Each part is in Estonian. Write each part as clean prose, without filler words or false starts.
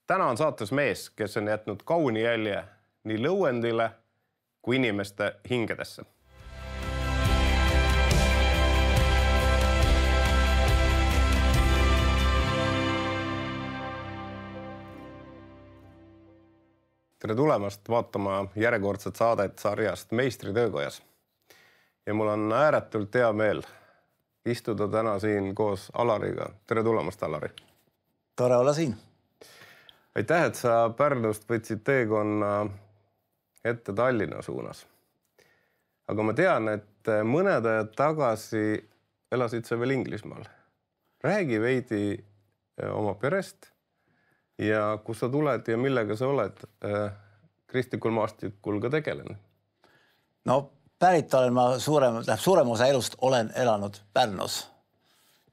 Täna on saates mees, kes on jätnud kauni jälje nii lõuendile kui inimeste hingedesse. Tere tulemast vaatama järjekordset saadet sarjast Meistri töökojas. Ja mul on ääretult hea meel istuda täna siin koos Alariga. Tere tulemast, Alari. Tore olla siin. Aitäh, et sa Pärnust võtsid teekonna ette Tallinna suunas. Aga ma tean, et mõned ajad tagasi elasid sa veel Inglismaal. Räägi veidi oma perest ja kus sa tuled ja millega sa oled kristlikul maastikul ka tegelenud? No pärit olen ma suurem osa elust olen elanud Pärnus.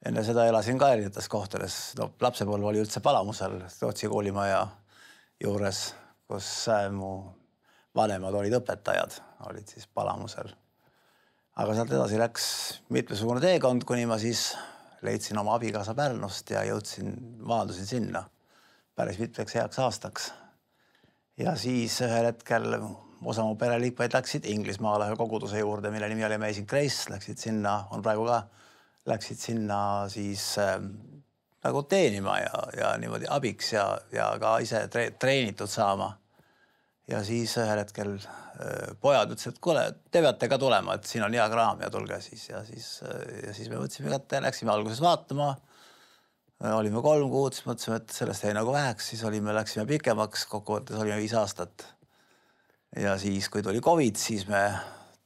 Enne seda elasin ka erinevates kohtades. No, lapsepõlv oli üldse Palamusel, Tootsi koolimaja juures, kus mu vanemad olid õpetajad, olid siis Palamusel. Aga sealt edasi läks mitmesugune teekond, kuni ma siis leidsin oma abikaasa Pärnust ja maandusin sinna päris mitmeks heaks aastaks. Ja siis ühel hetkel osa mu pereliikmeid läksid Inglismaale koguduse juurde, mille nimi oli Amazing Grace, läksid sinna, on praegu ka, läksid sinna siis nagu teenima ja niimoodi abiks ja ka ise treenitud saama. Ja siis ühel hetkel pojad ütlesid, et kuule, te peate ka tulema, et siin on hea kraam ja tulge siis. Ja siis me võtsime kätte ja läksime alguses vaatama. Olime 3 kuud, siis mõtlesime, et sellest jäi nagu väheks, siis läksime pikemaks, kokkuvõttes olime 5 aastat. Ja siis, kui tuli COVID, siis me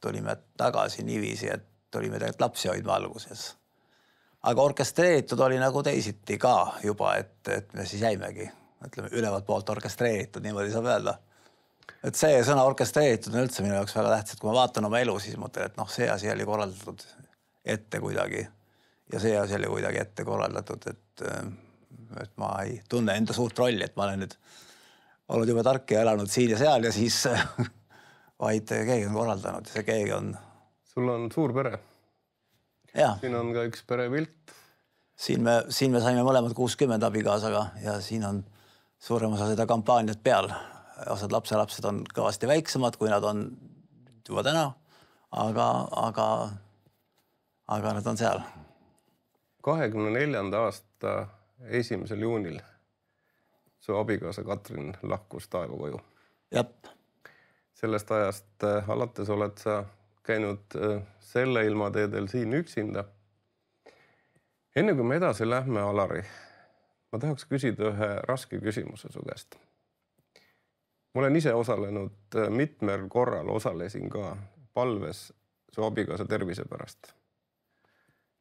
tulime tagasi niiviisi, et tulime tegelikult lapsi hoidma alguses. Aga orkestreeritud oli nagu teisiti ka juba, et me siis jäimegi, ütleme, ülevalt poolt orkestreeritud, niimoodi saab öelda. Et see sõna orkestreeritud on üldse minu jaoks väga tähtis, et kui ma vaatan oma elu, siis mõtlen, et see asi oli korraldatud ette kuidagi. Ja see asi oli kuidagi ette korraldatud, et ma ei tunne enda suurt rolli, et ma olen nüüd olnud juba tark ja elanud siin ja seal ja siis vaid keegi on korraldanud ja see keegi on... Sul on suur pere. Ja. Siin on ka üks perepilt. Siin me saime mõlemad 60 abikaasaga ja siin on suurem osa seda kampaaniat peal. Osad lapsed on kõvasti väiksemad, kui nad on juba täna, aga nad on seal. 24. aasta 1. juunil su abikaasa Katrin lahkus taevakoju. Jep. Sellest ajast alates oled sa käinud selle ilmateedel siin üksinda. Enne kui me edasi lähme, Alari, ma tahaks küsida ühe raske küsimuse su käest. Ma olen ise osalenud mitmel korral, osalesin ka palves su abikaasa tervise pärast.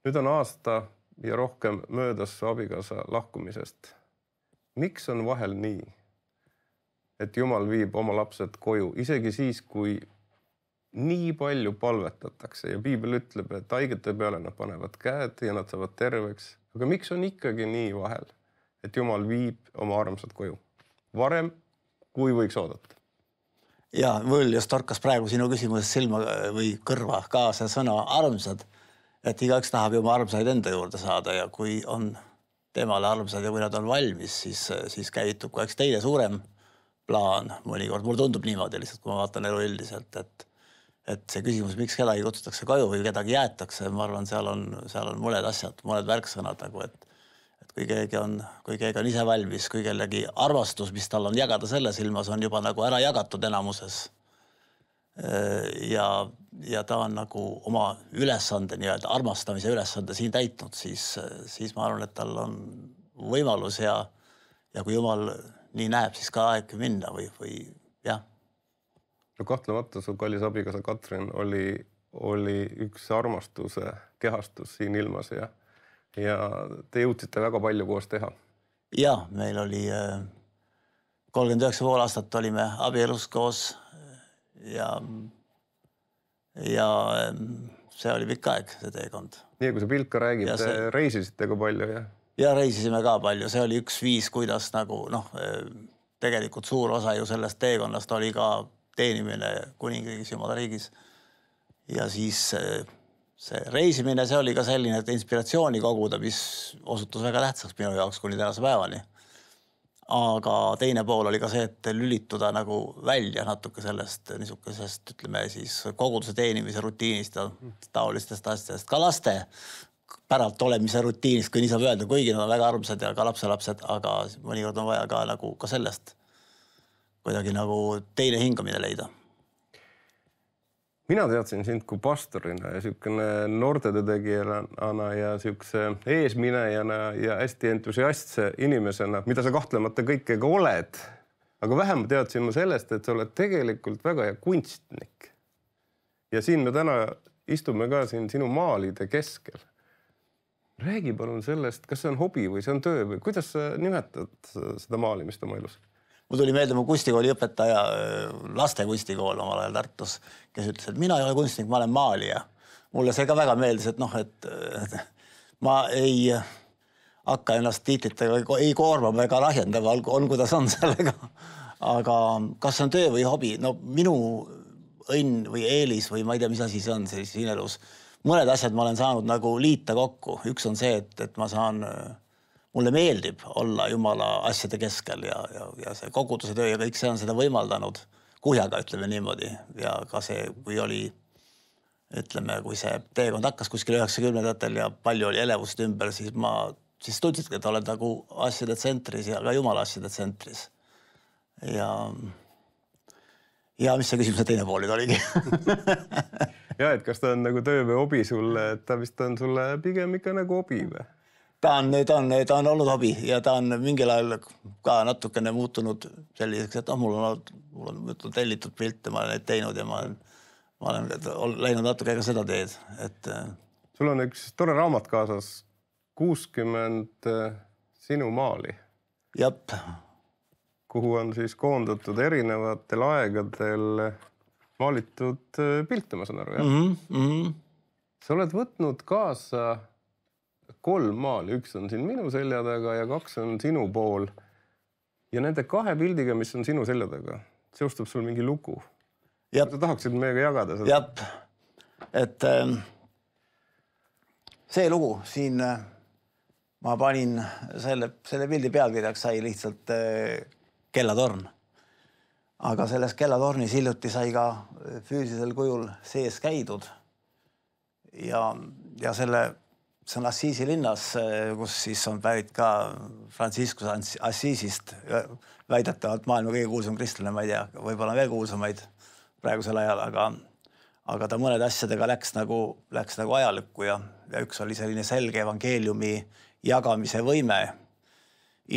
Nüüd on aasta ja rohkem möödas su abikaasa lahkumisest. Miks on vahel nii, et Jumal viib oma lapsed koju, isegi siis, kui nii palju palvetatakse ja Piibel ütleb, et haigete peale nad panevad käed ja nad saavad terveks. Aga miks on ikkagi nii vahel, et Jumal viib oma armsad koju? Varem, kui võiks oodata? Ja, mul just torkas praegu sinu küsimusest silma või kõrva ka see sõna armsad, et igaüks tahab ju oma armsaid enda juurde saada ja kui on temale armsad ja kui nad on valmis, siis käitub ka üks teine suurem plaan mõnikord. Mul tundub niimoodi lihtsalt, kui ma vaatan elu üldiselt, et see küsimus, miks kedagi kutsutakse koju või kedagi jäetakse, ma arvan, seal on mõned asjad, mõned värksõnad, nagu, et kui keegi on ise valmis, kui kellegi armastus, mis tal on jagada selles ilmas, on juba nagu ära jagatud enamuses. Ja ta on nagu oma ülesande, nii-öelda armastamise ülesande siin täitnud, siis ma arvan, et tal on võimalus ja kui Jumal nii näeb, siis ka aeg minna või jah. No kahtlemata su kallis abikaasa Katrin oli üks armastuse kehastus siin ilmas ja te jõudsite väga palju koos teha. Ja, meil oli 39,5 aastat olime abielus koos ja see oli pikk aeg, see teekond. Nii, kui see pilt ka räägib, te reisisite ka palju, jah? Ja reisisime ka palju. See oli üks viis, kuidas nagu, tegelikult suur osa ju sellest teekonnast oli ka teenimine kuningriigis, Jumala riigis. Ja siis see reisimine, see oli ka selline inspiratsiooni koguda, mis osutus väga tähtsaks minu jaoks kuni tänase päevani. aga teine pool oli ka see, et lülituda nagu välja natuke sellest niisugusest, ütleme siis koguduse teenimise rutiinist ja taolistest asjadest, ka laste päralt olemise rutiinist, kui nii saab öelda, kuigi nad on väga armsad ja ka lapselapsed, aga mõnikord on vaja ka nagu ka sellest kuidagi nagu teine hingamine leida. Mina teadsin sind kui pastorina ja niisugune noortede tegijana ja niisuguse eesminejana ja hästi entusiastse inimesena, mida sa kahtlemata kõikega oled. Aga vähem teadsin ma sellest, et sa oled tegelikult väga hea kunstnik. Ja siin me täna istume ka siin sinu maalide keskel. Räägi palun sellest, kas see on hobi või see on töö või kuidas sa nimetad seda maalimist oma elus? Mul tuli meelde mu kunstikooli õpetaja, laste kunstikool omal ajal Tartus, kes ütles, et mina ei ole kunstnik, ma olen maalija. Mulle see ka väga meeldis, et noh, et ma ei hakka ennast tiitlitega, ei koorma ega lahjendama, on kuidas on sellega. Aga kas see on töö või hobi? No minu õnn või eelis või ma ei tea, mis asi see on siin elus. Mõned asjad ma olen saanud nagu liita kokku. Üks on see, et ma saan... Mulle meeldib olla Jumala asjade keskel ja see koguduse töö ja kõik see on seda võimaldanud kuhjaga, ütleme niimoodi. Ja ka see, kui oli, ütleme, kui see teekond hakkas kuskil 90-ndatel ja palju oli elevust ümber, siis tundsidki, et oled nagu asjade tsentris ja ka Jumala asjade tsentris. Ja mis see küsimuse teine poolid oligi? Ja, et kas ta on nagu töö või hobi sulle, et ta vist on sulle pigem ikka nagu hobi või? Ta on olnud hobi ja ta on mingil ajal ka natukene muutunud selliseks, et mul on tellitud pilte, ma olen neid teinud ja ma olen läinud natuke ka seda teed. Sul on üks tore raamat kaasas, 60 sinu maali. Jep. Kuhu on siis koondatud erinevatel aegadel maalitud pilte, ma saan aru. Sa oled võtnud kaasa 3 maali, üks on siin minu selja taga ja 2 on sinu pool. Ja nende 2 pildiga, mis on sinu selja taga, seostub sul mingi lugu. Sa tahaksid meiega jagada seda? Jep. Et see lugu siin ma panin selle pildi pealkirjaks sai lihtsalt kellatorn. Aga selles kellatornis hiljuti sai ka füüsilisel kujul sees käidud. Ja see on Assisi linnas, kus siis on pärit ka Franciscus Assisist, väidetavalt maailma kõige kuulsam kristlane, ma ei tea, võib-olla veel kuulsamaid praegusel ajal, aga ta mõned asjadega läks nagu ajalukku ja üks oli selline selge evangeeliumi jagamise võime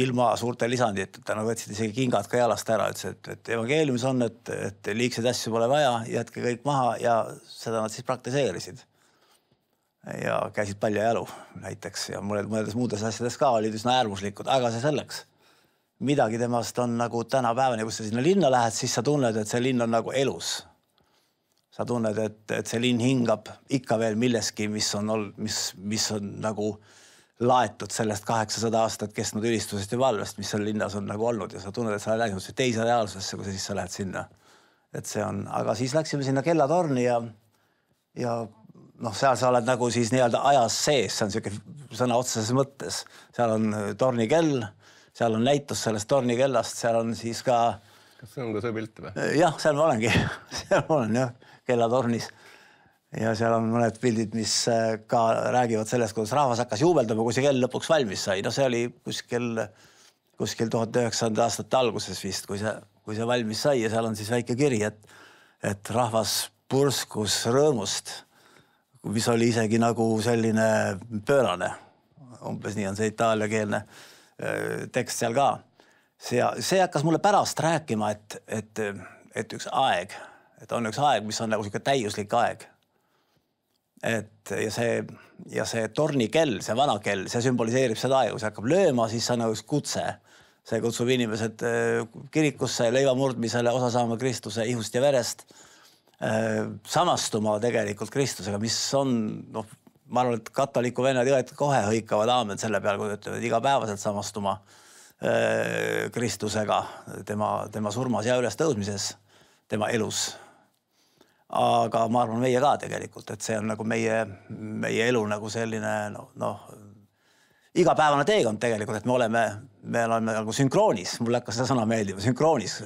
ilma suurte lisandit, et nad võtsid isegi kingad ka jalast ära, et evangeeliumis on, et liigseid asju pole vaja, jätke kõik maha ja seda nad siis praktiseerisid. Ja käisid palju jalu näiteks ja mõnedes muudes asjades ka olid üsna äärmuslikud, aga see selleks. Midagi temast on nagu tänapäevani, kus sa sinna linna lähed, siis sa tunned, et see linn on nagu elus. Sa tunned, et see linn hingab ikka veel milleski, mis on nagu laetud sellest 800 aastat kestnud ülistusest ja valvest, mis seal linnas on nagu olnud ja sa tunned, et sa oled läinud teise reaalsusesse, kui siis sa lähed sinna. Et see on, aga siis läksime sinna kellatorni ja seal sa oled nagu siis nii-öelda ajas sees, see on selline sõna otseses mõttes. Seal on tornikell, seal on näitus sellest tornikellast, seal on siis ka... Kas see on ka see pilt või? Jah, seal ma olengi. Seal ma olen jah, kellatornis. Ja seal on mõned pildid, mis ka räägivad sellest, kuidas rahvas hakkas juubeldama, kui see kell lõpuks valmis sai. No see oli kuskil 1900 aastate alguses vist, kui see valmis sai ja seal on siis väike kiri, et rahvas purskus rõõmust, mis oli isegi nagu selline pöörane. Umbes nii on see itaaliakeelne tekst seal ka. See hakkas mulle pärast rääkima, et üks aeg, et on üks aeg, mis on nagu selline täiuslik aeg. Ja see tornikell, see vana kell, see sümboliseerib seda aega, kui see hakkab lööma, siis see on nagu üks kutse. See kutsub inimesed kirikusse, leiva murdmisele, osa saama Kristuse ihust ja verest, samastuma tegelikult Kristusega, mis on, ma arvan, et katoliku vennad kohe hõikavad aamen selle peal, kui ütlevad igapäevaselt samastuma Kristusega, tema surmas ja üles tõusmises, tema elus. Aga ma arvan meie ka tegelikult, et see on nagu meie elu nagu selline igapäevane teekond tegelikult, et me oleme nagu sünkroonis, mulle hakkas seda sõna meeldima, sünkroonis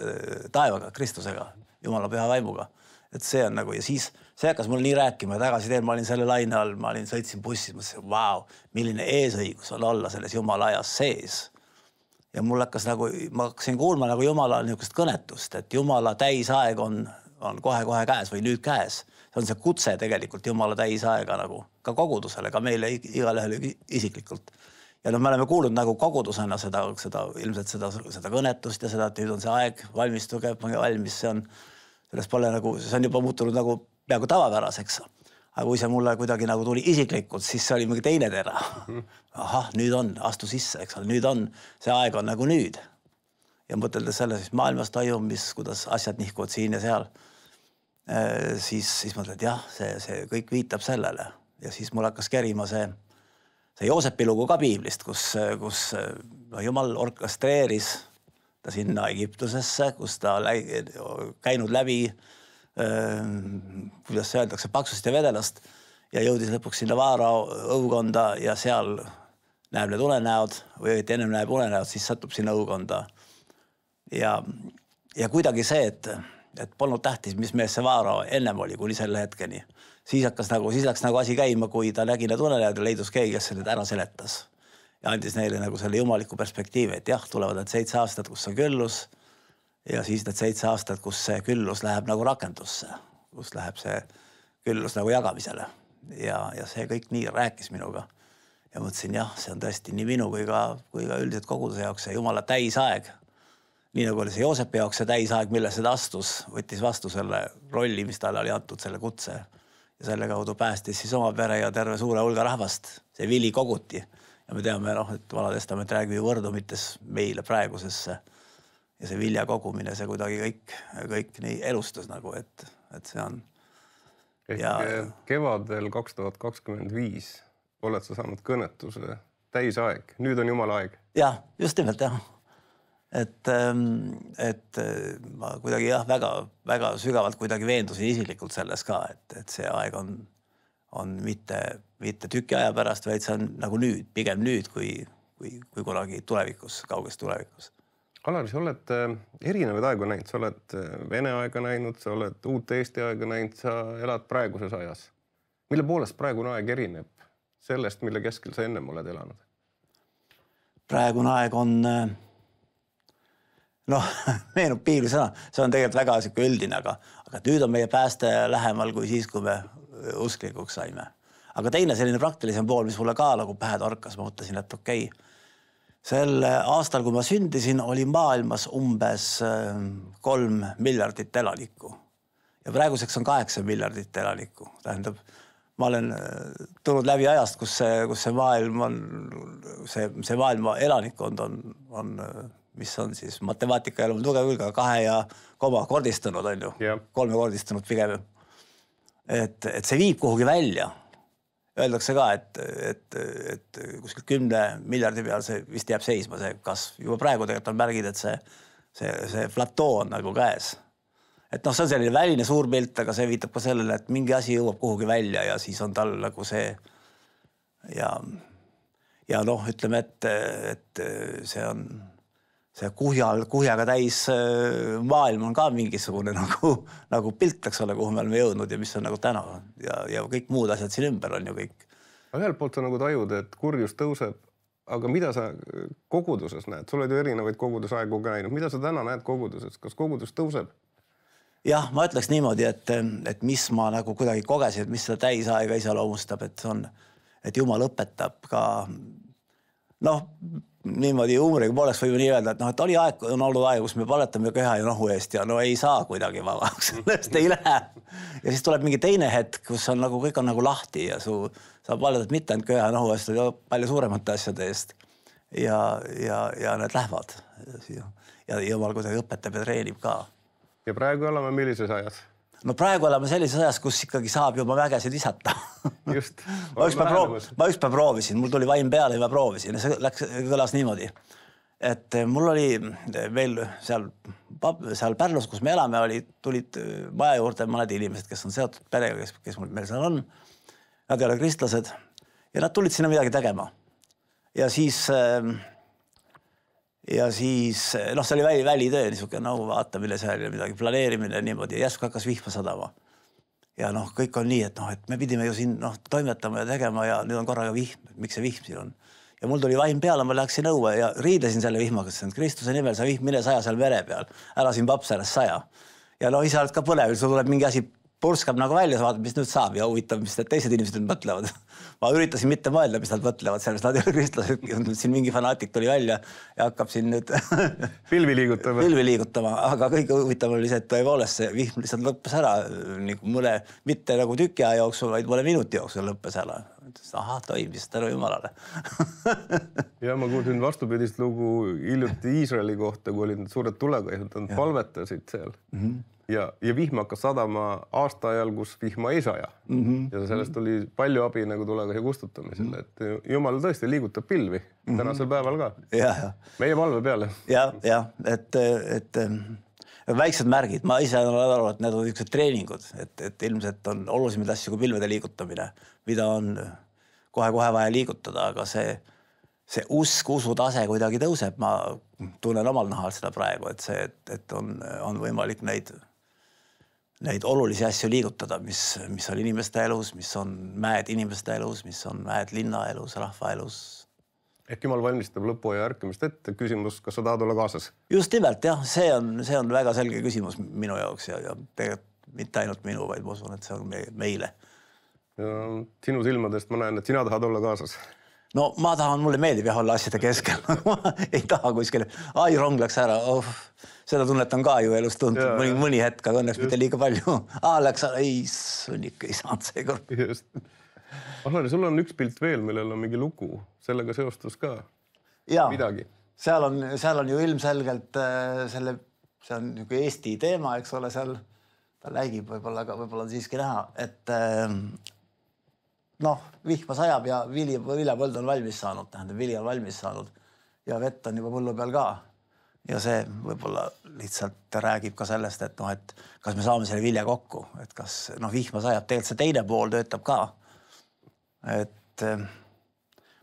taevaga, Kristusega, Jumala püha vaimuga. Et see on nagu, ja siis see hakkas mulle nii rääkima, tagasi teen, ma olin selle laine all, sõitsin bussis, mõtlesin, vau, milline eesõigus on olla selles Jumala ajas sees. Ja mul hakkas nagu, ma hakkasin kuulma nagu Jumala niisugust kõnetust, et Jumala täisaeg on kohe käes või nüüd käes. See on see kutse tegelikult Jumala täisaega nagu ka kogudusele, ka meile igalühel isiklikult. Ja me oleme kuulnud nagu kogudusena ilmselt seda kõnetust ja seda, et nüüd on see aeg, valmistuge, pange valmis, sellest pole nagu, see on juba muutunud nagu peaaegu tavapäraseks. Aga kui see mulle kuidagi nagu tuli isiklikult, siis see oli mingi teine tera. Ahah, nüüd on, astu sisse, eks ole, nüüd on, see aeg on nagu nüüd. Ja mõteldes selle siis maailmas toimumis, kuidas asjad nihkuvad siin ja seal, siis mõtled, et jah, see kõik viitab sellele. Ja siis mul hakkas kerima see Joosepi lugu ka piiblist, kus Jumal orkestreeris ta sinna Egiptusesse, kus ta käinud läbi, kuidas see öeldakse, paksust ja vedelast ja jõudis lõpuks sinna Vaarao õukonda ja seal näeb need unenäod või ennem näeb unenäod, siis satub sinna õukonda. Ja kuidagi see, et polnud tähtis, mis mees see Vaarao ennem oli, kuni selle hetkeni. Siis läks nagu asi käima, kui ta nägi need unenäod ja leidus keegi, kes need ära seletas. Ja andis neile nagu selle jumaliku perspektiivi, et jah, tulevad need 7 aastat, kus on küllus ja siis need 7 aastat, kus see küllus läheb nagu rakendusse, kus läheb see küllus nagu jagamisele. Ja see kõik nii rääkis minuga. Ja mõtlesin, jah, see on tõesti nii minu kui ka üldiselt koguduse jaoks see Jumala täisaeg. Nii nagu oli see Joosepi jaoks see täisaeg, mille seda astus, võttis vastu selle rolli, mis talle oli antud selle kutse. Ja selle kaudu päästis siis oma pere ja terve suure hulga rahvast. See vili koguti. Ja me teame, et Vana Testament räägib ju võrdumites meile praegusesse. Ja see vilja kogumine, see kuidagi kõik nii elustus nagu, et see on. Kevadel 2025 oled sa saanud kõnetuse täisaeg. Nüüd on Jumala aeg. Jah, just nimelt jah. Et ma kuidagi jah, väga sügavalt kuidagi veendusin isiklikult selles ka, et see aeg on mitte tüki aja pärast, vaid see on nagu nüüd, pigem nüüd, kui kunagi tulevikus, kauges tulevikus. Alari, sa oled erinevaid aegu näinud, sa oled Vene aega näinud, sa oled uut Eesti aega näinud, sa elad praeguses ajas. Mille poolest praegune aeg erineb sellest, mille keskel sa ennem oled elanud? Praegune aeg on meenub piibli sõna, see on tegelikult väga üldine, aga nüüd on meie pääste lähemal kui siis, kui me usklikuks saime. Aga teine selline praktilisem pool, mis mulle ka nagu pähe torkas, ma mõtlesin, et okei, sel aastal, kui ma sündisin, oli maailmas umbes 3 miljardit elanikku. Ja praeguseks on 8 miljardit elanikku. Tähendab, ma olen tulnud läbi ajast, kus see maailma elanikkond on mis on siis matemaatika ja tugev ülga 2 ja koma kordistunud on ju, 3 kordistunud pigem. Et see viib kuhugi välja. Öeldakse ka, et kuskil 10 miljardi peal see vist jääb seisma, see kasv. Juba praegu tegelikult on märgid, et see platoo on nagu käes. Et see on selline väline suur pilt, aga see viitab ka sellele, et mingi asi jõuab kuhugi välja ja siis on tal nagu see ja ütleme, et see on see kuhjaga täis maailm on ka mingisugune nagu pilt, eks ole, kuhu me oleme jõudnud ja mis on nagu täna. Ja kõik muud asjad siin ümber on ju kõik. Aga ühelt poolt sa nagu tajud, et kurjus tõuseb, aga mida sa koguduses näed? Sul oled ju erinevaid kogudusaegu ka näinud. Mida sa täna näed koguduses? Kas kogudus tõuseb? Jah, ma ütleks niimoodi, et mis ma nagu kuidagi kogesin, et mis seda täisaega iseloomustab, et Jumal õpetab ka niimoodi umriga pooleks võib nii öelda, et oli aeg, on olnud aeg, kus me paletame köha ja nohu eest ja ei saa kuidagi vabaks, sellest ei lähe. Ja siis tuleb mingi teine hetk, kus on nagu, kõik on nagu lahti ja sa paletad mitte ainult köha ja nohu eest, palju suuremate asjade eest. Ja need lähevad. Ja Jumal kuidagi õpetab ja treenib ka. Ja praegu oleme millises ajas? Praegu oleme sellises ajas, kus ikkagi saab juba vägesid visata. Just. Ma ükspäev proovisin, mul tuli vaim peale ja ma proovisin ja see kõlas niimoodi. Et mul oli veel seal Pärnus, kus me elame, tulid maja juurde mõned inimesed, kes on seotud perega, kes meil seal on. Nad ei ole kristlased ja nad tulid sinna midagi tegema. ja siis noh, see oli välitöö niisugune, no vaata, mille seal midagi planeerimine niimoodi, järsku hakkas vihma sadama. Ja noh, kõik on nii, et noh, et me pidime ju siin toimetama ja tegema ja nüüd on korraga vihm, miks see vihm siin on. Ja mul tuli vaim peale, ma läksin õue ja riidesin selle vihmaga, et Kristuse nimel sa vihm, mine saja seal mere peal, ära siin paps sellest saja. Ja no ise oled ka põnev, sul tuleb mingi asi purskab nagu välja, sa vaatad, mis nüüd saab ja huvitav, mis need teised inimesed nüüd mõtlevad. Ma üritasin mitte mõelda, mis nad mõtlevad, sellest nad ei ole kristlased, siin mingi fanaatik tuli välja ja hakkab siin nüüd pilvi liigutama, aga kõige huvitav oli see, et tõepoolest see vihm lihtsalt lõppes ära nagu mõne, mitte nagu tüki aja jooksul, vaid mõne minuti jooksul lõppes ära. Aha, toimis, tänu jumalale. Ja ma kuulsin vastupidist lugu hiljuti Iisraeli kohta, kui olid suured tulekahjud, nad palvetasid seal. Ja vihm hakkas sadama aasta ajal, kus vihma ei saja. Ja sellest oli palju abi nagu tulekahju kustutamisel, et Jumal tõesti liigutab pilvi tänasel päeval ka. Meie valve peale. Ja, et väiksed märgid, ma ise olen aru, et need on üks treeningud, et ilmselt on olulisemaid asju kui pilvede liigutamine, mida on kohe-kohe vaja liigutada, aga see usutase kuidagi tõuseb, ma tunnen omal nahal seda praegu, et see, et on võimalik neid olulisi asju liigutada, mis on inimeste elus, mis on mäed inimeste elus, mis on mäed linna elus, rahva elus. Ehk Jumal valmistab lõpuaja ärkamist ette, küsimus, kas sa tahad olla kaasas? Just nimelt, jah, see on väga selge küsimus minu jaoks ja tegelikult mitte ainult minu, vaid ma usun, et see on meile. Ja sinu silmadest ma näen, et sina tahad olla kaasas. No ma tahan, mulle meeldib jah olla asjade keskel. Ma ei taha kuskile, rong läks ära. Seda tunnetan ka ju elus tuntud mõni hetk, aga õnneks mitte liiga palju. Läks ära, ei saanud see kord. Just. Ahlari, sul on üks pilt veel, millel on mingi lugu. Sellega seostus ka midagi. Seal on ju ilmselgelt see on Eesti teema, eks ole, seal ta läigib võib-olla on siiski näha, et vihma sajab ja viljapõld on valmis saanud, tähendab, vili on valmis saanud ja vett on juba põllu peal ka. Ja see võib-olla lihtsalt räägib ka sellest, et kas me saame selle vilja kokku, et kas vihma sajab, tegelikult see teine pool töötab ka. Et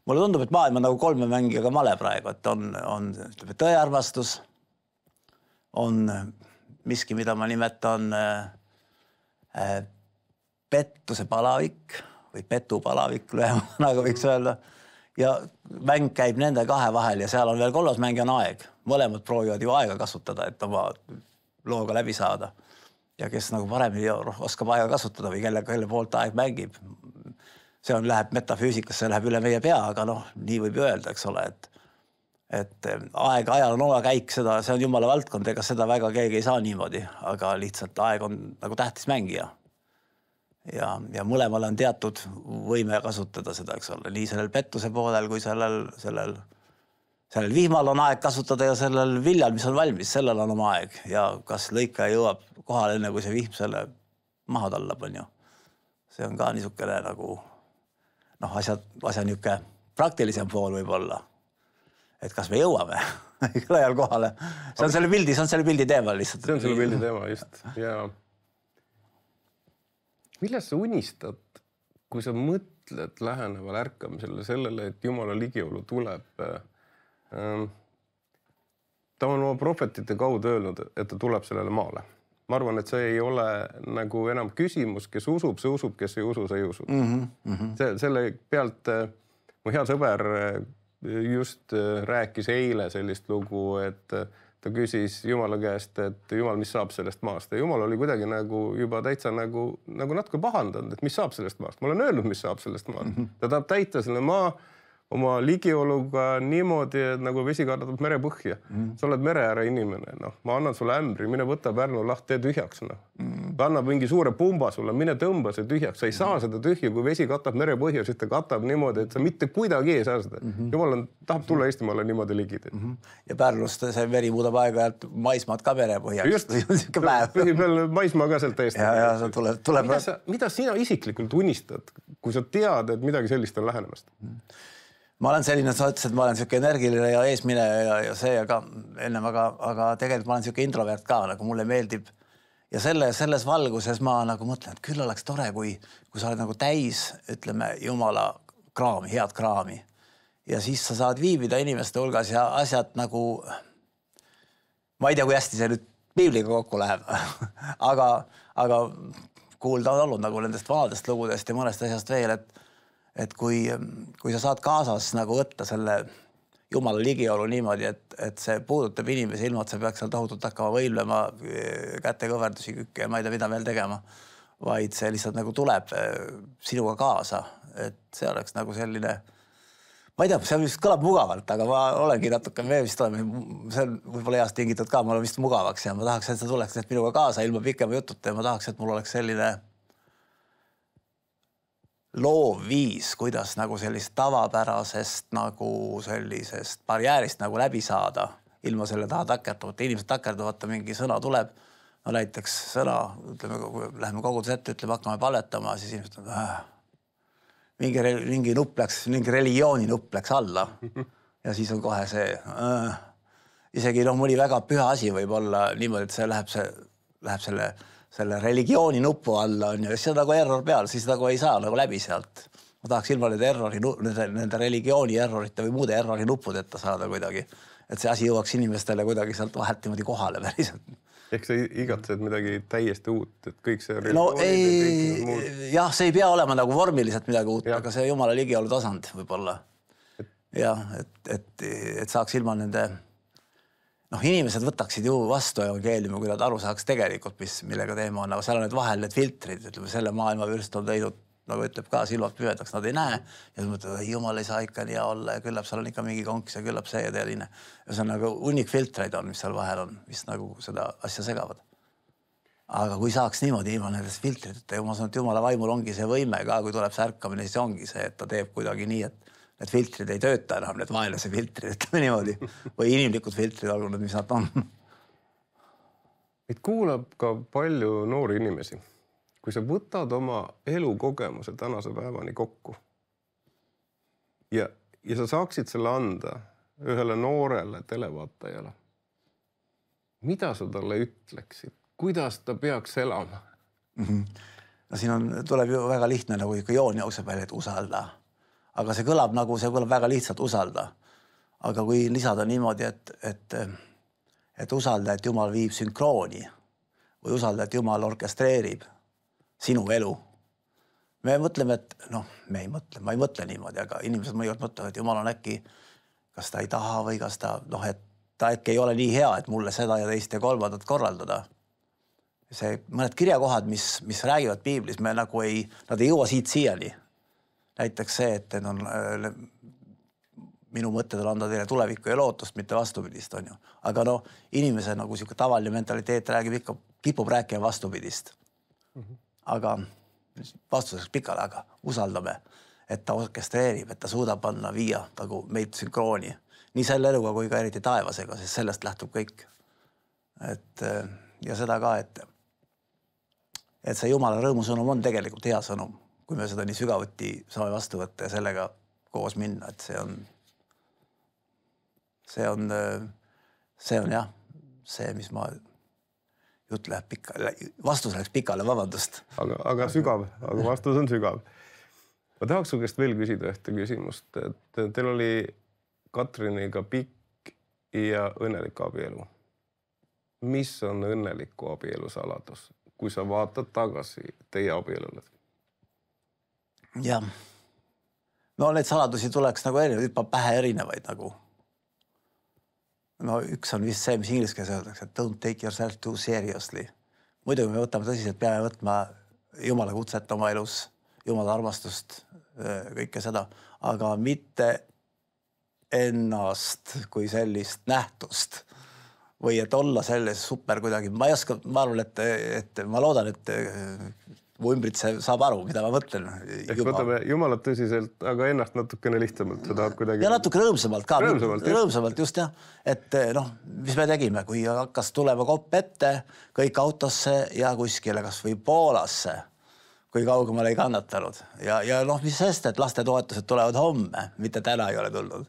mulle tundub, et maailm on nagu kolme mängijaga male praegu, et on tõearmastus, on miski, mida ma nimetan pettuse palavik või petupalavik, nagu võiks öelda. Ja mäng käib nende kahe vahel ja seal on veel kolmas mäng ja on aeg. Mõlemad proovivad ju aega kasutada, et oma looga läbi saada. Ja kes nagu paremini oskab aega kasutada või kelle poolt aeg mängib. See läheb metafüüsikasse, läheb üle meie pea, aga nii võib öelda, eks ole, et ajal on oma käik, see on jumala valdkond, ega seda väga keegi ei saa niimoodi, aga lihtsalt aeg on nagu tähtis mängija. Ja mõlemal on teatud võime kasutada seda, eks ole, nii sellel pettuse poolel kui sellel vihmal on aeg kasutada ja sellel viljal, mis on valmis, sellel on oma aeg ja kas lõikaja jõuab kohale enne, kui see vihm selle maha tallab, on ju. See on ka niisugune nagu asja niisugune praktilisem pool võib-olla, et kas me jõuame igal ajal kohale. See on selle pildi teema lihtsalt. See on selle pildi teema, just. Ja millest sa unistad, kui sa mõtled läheneval ärkamisele sellele, et Jumala ligiolu tuleb? Ta on oma prohvetite kaudu öelnud, et ta tuleb sellele maale. Ma arvan, et see ei ole nagu enam küsimus, kes usub, kes ei usu, see ei usu. Selle pealt mu hea sõber just rääkis eile sellist lugu, et ta küsis Jumala käest, et Jumal, mis saab sellest maast. Ja Jumal oli kuidagi nagu juba täitsa nagu natuke pahandanud, et mis saab sellest maast. Ma olen öelnud, mis saab sellest maast. Ta tahab täita selle maa oma ligioluga niimoodi, et nagu vesi kardab mere põhja. Sa oled mere ääre inimene. Ma annan sulle ämbri, mine võta Pärnu laht, tee tühjaks. Ta annab mingi suure pumba sulle, mine tõmba see tühjaks. Sa ei saa seda tühja, kui vesi katab mere põhja, siis ta katab niimoodi, et sa mitte kuidagi ei saa seda. Jumal tahab tulla Eestimaale niimoodi ligid. Ja Pärnust see veri muudab aega, et maismaad ka mere põhjaks. Just, peal maismaa ka sealt eest. Ja see tuleb. Mida sina isiklikult unistad, kui sa tead, et midagi sellist on lähenemast? Ma olen selline, sa ütlesid, et ma olen siuke energiline ja eesmine ja see aga ennem, aga tegelikult ma olen siuke introvert ka, nagu mulle meeldib. Ja selles valguses ma nagu mõtlen, et küll oleks tore, kui sa oled nagu täis, ütleme, Jumala kraami, head kraami. ja siis sa saad viibida inimeste hulgas ja asjad nagu, ma ei tea, kui hästi see nüüd piibliga kokku läheb, aga kuulda on olnud nagu nendest vanadest lugudest ja mõnest asjast veel, et kui sa saad kaasas nagu võtta selle Jumala ligiolu niimoodi, et see puudutab inimesi ilma, et sa peaks seal tohutult hakkama võimlema, käte kõverdusi kükke ja ma ei tea, mida veel tegema, vaid see lihtsalt nagu tuleb sinuga kaasa, et see oleks nagu selline, ma ei tea, see vist kõlab mugavalt, aga ma olengi natuke, me vist oleme, see on võib-olla heast tingitud ka, ma olen vist mugavaks ja ma tahaks, et sa tuleks minuga kaasa ilma pikema jututa ja ma tahaks, et mul oleks selline loov viis, kuidas nagu sellist tavapärasest nagu sellisest barjäärist nagu läbi saada, ilma selle taha takerduvata. Inimesed takerduvata mingi sõna tuleb, no näiteks sõna, ütleme, kui läheme koguduse ette, ütleme, hakkame palvetama, siis inimesed on mingi nupp läks, mingi religiooni nupp läks alla ja siis on kohe see isegi mõni väga püha asi võib olla niimoodi, et see läheb selle religiooni nupu alla on ja siis on nagu error peal, siis nagu ei saa nagu läbi sealt. Ma tahaks ilma nende religiooni errorite või muude errori nuppudeta saada kuidagi, et see asi jõuaks inimestele kuidagi sealt vahelt niimoodi kohale päriselt. Ehk sa igatsed midagi täiesti uut, et kõik see no jah, see ei pea olema nagu vormiliselt midagi uut, aga see Jumala ligiolu tasand võib-olla. Jah, et saaks ilma nende inimesed võtaksid ju vastu evangeeliumi, kui nad aru saaks tegelikult, millega teema on, aga seal on need vahel need filtrid, ütleme, selle maailma vürst on teinud, nagu ütleb ka, silmad pimedaks, nad ei näe ja mõtlevad, Jumal ei saa ikka nii olla ja küllap seal on ikka mingi konks ja küllap see ja teeline. Ja see on nagu hunnik filtreid on, mis seal vahel on, mis nagu seda asja segavad. Aga kui saaks niimoodi ilma nendest filtriteta ja ma saan, et Jumala vaimul ongi see võime ka, kui tuleb see ärkamine, siis ongi see, et ta teeb kuidagi nii, et need filtrid ei tööta enam, need vaenlase filtrid, ütleme niimoodi, või inimlikud filtrid, olgu need, mis nad on. Meid kuulab ka palju noori inimesi. Kui sa võtad oma elukogemuse tänase päevani kokku ja sa saaksid selle anda ühele noorele televaatajale, mida sa talle ütleksid? Kuidas ta peaks elama? No siin tuleb ju väga lihtne, nagu ikka joon jookseb välja, et usalda. Aga see kõlab väga lihtsalt usalda. Aga kui lisada niimoodi, et usalda, et Jumal viib sünkrooni või usalda, et Jumal orkestreerib sinu elu. Me mõtleme, et ma ei mõtle niimoodi, aga inimesed mõnikord mõtlevad, et Jumal on äkki, kas ta ei taha või kas ta, et ta äkki ei ole nii hea, et mulle seda ja teist ja kolmandat korraldada. See mõned kirjakohad, mis räägivad piiblis, nad ei jõua siiani. Näiteks see, et minu mõtted on anda teile tulevikku ja lootust, mitte vastupidist, on ju. Aga inimese nagu siuke tavaline mentaliteet räägib ikka, kipub rääkima vastupidist. Aga vastuseks pikale, aga usaldame, et ta orkestreerib, et ta suudab panna viia nagu meid sünkrooni. Nii selle eluga kui ka eriti taevasega, sest sellest lähtub kõik. Ja seda ka, et see Jumala rõõmusõnum on tegelikult hea sõnum, kui me seda nii sügavuti saame vastu võtta ja sellega koos minna, et see on jah, see, mis ma jutt läheb pikale, vastus läheks pikale, vabandust. Aga sügav, aga vastus on sügav. Ma tahaks su käest veel küsida ühte küsimust, et teil oli Katriniga pikk ja õnnelik abielu. Mis on õnneliku abielu saladus, kui sa vaatad tagasi teie abielule? Jah. No need saladusi tuleks nagu pähe erinevaid nagu. No üks on vist see, mis inglise keeles öeldakse, et don't take yourself too seriously. Muidu me võtame tõsiselt, peame võtma Jumala kutset oma elus, Jumala armastust, kõike seda, aga mitte ennast kui sellist nähtust või et olla selles super kuidagi. Ma ei oska, ma arvan, et ma loodan, et mu ümbritse saab aru, mida ma mõtlen. Võtame Jumalat tõsiselt, aga ennast natukene lihtsamalt. Ja natuke rõõmsamalt ka. Rõõmsamalt just jah. Et mis me tegime, kui hakkas tulema kopp ette, kõik autosse ja kuskile kas või Poolasse, kui kaugemale ei kannatanud. Ja mis sest, et lastetoetused tulevad homme, mitte täna ei ole tulnud.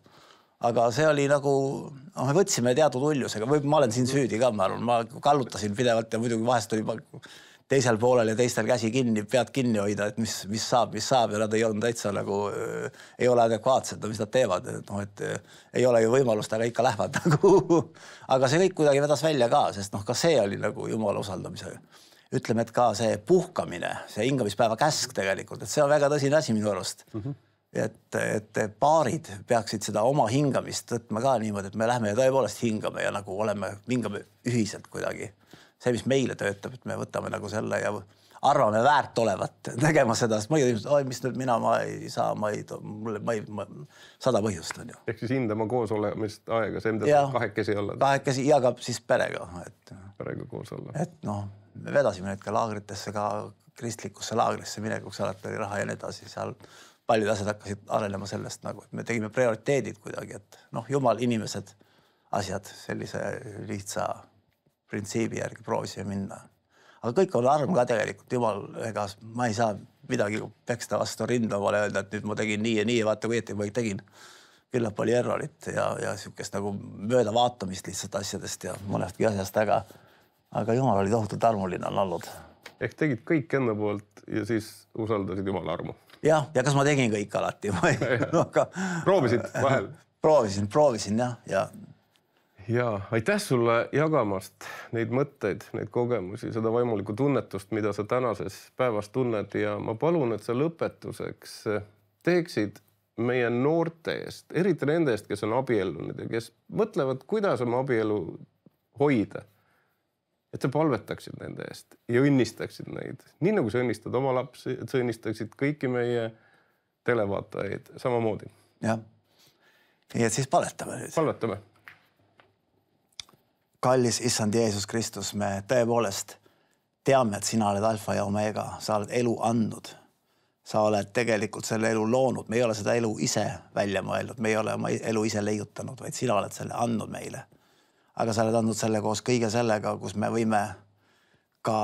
Aga see oli nagu, me võtsime teatud uljusega, või ma olen siin süüdi ka, ma arvan, ma kallutasin pidevalt ja muidugi vahest oli teisel poolel ja teistel käsi kinni, pead kinni hoida, et mis saab ja nad ei olnud täitsa nagu, ei ole adekvaatsed, mis nad teevad, et ei ole ju võimalust, aga ikka lähevad nagu. Aga see kõik kuidagi vedas välja ka, sest ka see oli nagu Jumala usaldamise. Ütleme, et ka see puhkamine, see hingamispäeva käsk tegelikult, et see on väga tõsine asi minu arust. Et paarid peaksid seda oma hingamist võtma ka niimoodi, et me lähme ja tõepoolest hingame ja nagu hingame ühiselt kuidagi. See, mis meile töötab, et me võtame nagu selle ja arvame väärt olevat tegema seda, sest mis nüüd ma ei saa, ma ei 100 põhjust on ju. Ehk siis hindama koos olemist aega, see mida kahekesi olla. Kahekesi ja ka siis perega. Perega koos olla. Et me vedasime nüüd ka laagritesse, ka kristlikusse laagrisse minekuks, alati oli raha ja nii edasi, seal paljud asjad hakkasid arenema sellest nagu, et me tegime prioriteedid kuidagi, et Jumal, inimesed, asjad sellise lihtsa printsiibi järgi proovisime minna. Aga kõik on arm ka tegelikult, Jumal, ega ma ei saa midagi peksta vastu rindavale öelda, et nüüd ma tegin nii ja nii ja vaata, kui ma tegin. Küllap oli errorit ja sihukest nagu mööda vaatamist lihtsalt asjadest ja mõnestki asjast, aga Jumal oli tohutult armuline on olnud. Ehk tegid kõik enda poolt ja siis usaldasid Jumala armu. Ja kas ma tegin kõik alati? Proovisid vahel? Proovisin ja. Ja aitäh sulle jagamast neid mõtteid, neid kogemusi, seda vaimulikku tunnetust, mida sa tänases päevas tunned ja ma palun, et sa lõpetuseks teeksid meie noorte eest, eriti nende eest, kes on abiellunud ja kes mõtlevad, kuidas oma abielu hoida. Et sa palvetaksid nende eest ja õnnistaksid neid. Nii nagu sa õnnistad oma lapsi, et sa õnnistaksid kõiki meie televaatajaid samamoodi. Jah. Nii et siis palvetame nüüd. Palvetame. Kallis Issand Jeesus Kristus, me tõepoolest teame, et sina oled alfa ja omega. Sa oled elu andnud. Sa oled tegelikult selle elu loonud. Me ei ole seda elu ise välja mõelnud. Me ei ole oma elu ise leiutanud, vaid sina oled selle andnud meile. Aga sa oled andnud selle koos kõige sellega, kus me võime ka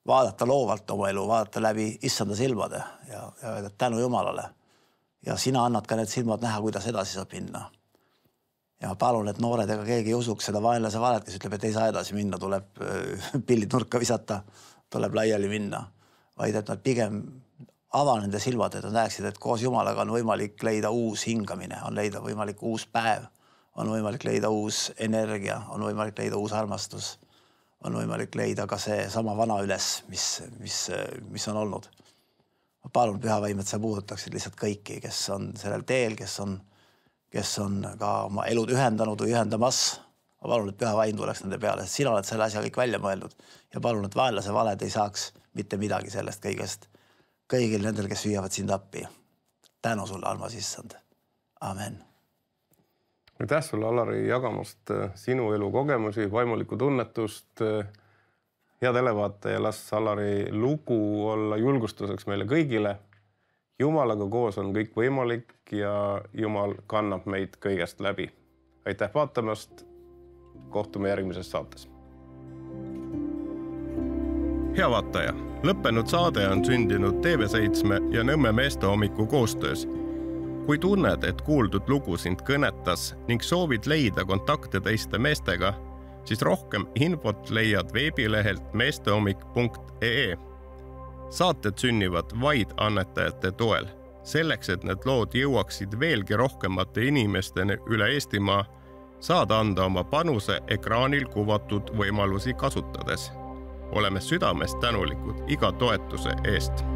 vaadata loovalt oma elu, vaadata läbi Issanda silmade ja öelda tänu Jumalale. Ja sina annad ka need silmad näha, kuidas edasi saab minna. Ja ma palun, et noored ega keegi ei usuks seda vaenlase valet, kes ütleb, et ei saa edasi minna, tuleb pillid nurka visata, tuleb laiali minna. Vaid et nad pigem ava nende silmad, et nad näeksid, et koos Jumalaga on võimalik leida uus hingamine, on leida võimalik uus päev. On võimalik leida uus energia, on võimalik leida uus armastus, on võimalik leida ka see sama vana üles, mis on olnud. Ma palun püha vaim, et sa puudutaksid lihtsalt kõiki, kes on sellel teel, kes on ka oma elud ühendanud või ühendamas. Ma palun, et püha vaim tuleks nende peale, sest sina oled selle asja kõik välja mõeldud ja palun, et vaenlase valed ei saaks mitte midagi sellest kõigest. Kõigil nendel, kes hüüavad sind appi. Tänu sulle, armas Issand. Amen. Aitäh sulle, Alari, jagamast sinu elu kogemusi, vaimulikku tunnetust. Hea televaataja, las Alari lugu olla julgustuseks meile kõigile. Jumalaga koos on kõik võimalik ja Jumal kannab meid kõigest läbi. Aitäh vaatamast. Kohtume järgmises saates. Hea vaataja, lõppenud saade on sündinud TV7 ja Nõmme meestehommiku koostöös. Kui tunned, et kuuldud lugu sind kõnetas ning soovid leida kontakte teiste meestega, siis rohkem infot leiad veebilehelt meestehommik.ee. Saated sünnivad vaid annetajate toel. Selleks, et need lood jõuaksid veelgi rohkemate inimesteni üle Eestimaa, saad anda oma panuse ekraanil kuvatud võimalusi kasutades. Oleme südamest tänulikud iga toetuse eest.